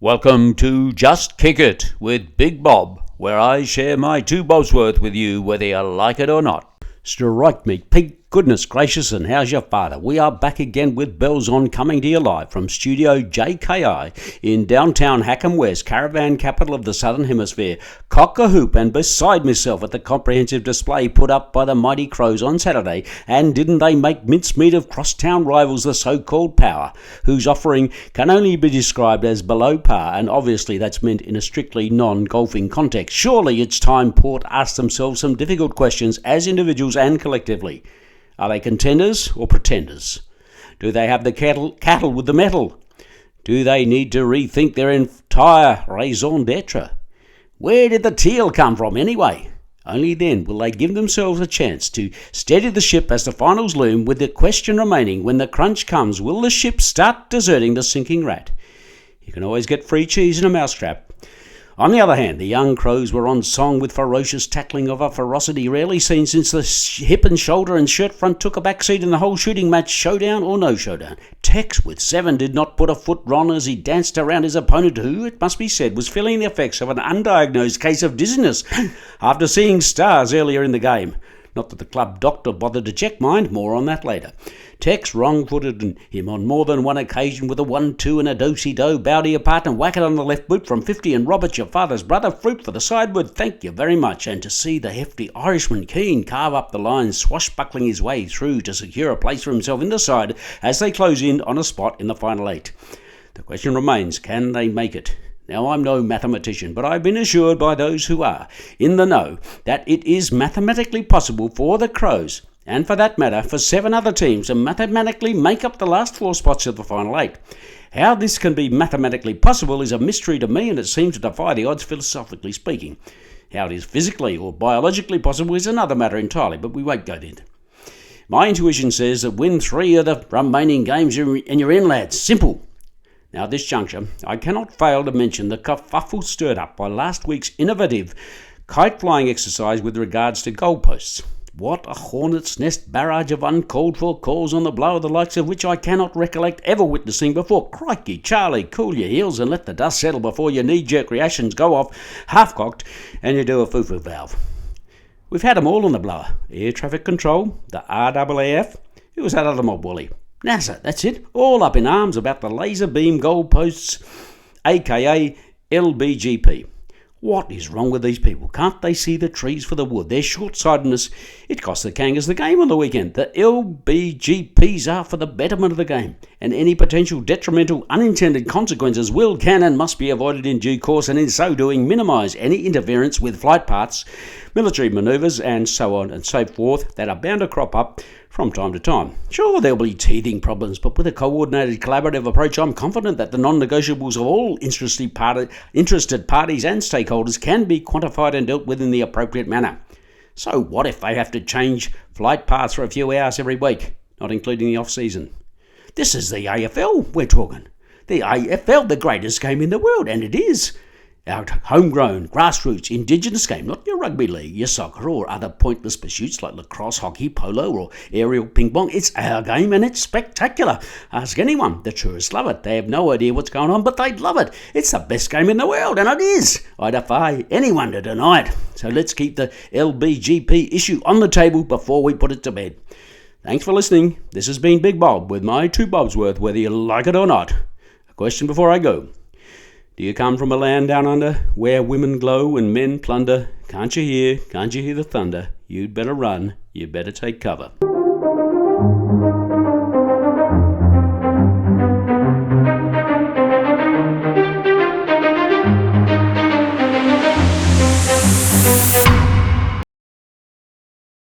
Welcome to Just Kick It with Big Bob, where I share my 2 bobs worth with you whether you like it or not. Strike me, Pete. Goodness gracious, and how's your father? We are back again with bells on, coming to you live from Studio JKI in downtown Hackham West, caravan capital of the Southern Hemisphere. Cock-a-hoop and beside myself at the comprehensive display put up by the Mighty Crows on Saturday. And didn't they make mincemeat of crosstown rivals, the so-called Power, whose offering can only be described as below par, and obviously that's meant in a strictly non-golfing context. Surely it's time Port asked themselves some difficult questions as individuals and collectively. Are they contenders or pretenders? Do they have the cattle with the metal? Do they need to rethink their entire raison d'etre? Where did the teal come from anyway? Only then will they give themselves a chance to steady the ship as the finals loom, with the question remaining: when the crunch comes, will the ship start deserting the sinking rat? You can always get free cheese in a mousetrap. On the other hand, the young Crows were on song with ferocious tackling of a ferocity rarely seen since the hip and shoulder and shirt front took a backseat in the whole shooting match, showdown or no showdown. Tex with 7 did not put a foot wrong as he danced around his opponent, who, it must be said, was feeling the effects of an undiagnosed case of dizziness after seeing stars earlier in the game. Not that the club doctor bothered to check, mind, more on that later. Tex wrong-footed him on more than one occasion with a 1-2 and a do-si-do, bowdy apart and whack it on the left boot from 50, and Robert, your father's brother, fruit for the sideward, thank you very much. And to see the hefty Irishman Keane carve up the line, swashbuckling his way through to secure a place for himself in the side as they close in on a spot in the final 8. The question remains, can they make it? Now, I'm no mathematician, but I've been assured by those who are in the know that it is mathematically possible for the Crows, and for that matter for 7 other teams, to mathematically make up the last 4 spots of the final 8. How this can be mathematically possible is a mystery to me, and it seems to defy the odds, philosophically speaking. How it is physically or biologically possible is another matter entirely, but we won't go there. My intuition says that win 3 of the remaining games and you're in, lads. Simple. Now, at this juncture, I cannot fail to mention the kerfuffle stirred up by last week's innovative kite-flying exercise with regards to goalposts. What a hornet's nest barrage of uncalled-for calls on the blow, the likes of which I cannot recollect ever witnessing before. Crikey, Charlie, cool your heels and let the dust settle before your knee-jerk reactions go off half-cocked and you do a foo-foo valve. We've had them all on the blower. Air traffic control, the RAAF, who was that other mob, Wally? NASA, that's it, all up in arms about the laser beam goalposts, aka LBGP. What is wrong with these people? Can't they see the trees for the wood? Their short-sightedness, it cost the Kangas the game on the weekend. The LBGPs are for the betterment of the game, and any potential detrimental unintended consequences will, can and must be avoided in due course, and in so doing minimise any interference with flight paths, military manoeuvres and so on and so forth that are bound to crop up from time to time. Sure, there'll be teething problems, but with a coordinated collaborative approach, I'm confident that the non-negotiables of all interested parties and stakeholders can be quantified and dealt with in the appropriate manner. So what if they have to change flight paths for a few hours every week, not including the off-season? This is the AFL we're talking. The AFL, the greatest game in the world, and it is. Our homegrown, grassroots, indigenous game, not your rugby league, your soccer or other pointless pursuits like lacrosse, hockey, polo or aerial ping pong. It's our game and it's spectacular. Ask anyone, the tourists love it. They have no idea what's going on, but they'd love it. It's the best game in the world, and it is. I defy anyone to deny it. So let's keep the LBGP issue on the table before we put it to bed. Thanks for listening. This has been Big Bob with my 2 bobs worth, whether you like it or not. A question before I go. Do you come from a land down under, where women glow and men plunder? Can't you hear the thunder? You'd better run, you better take cover.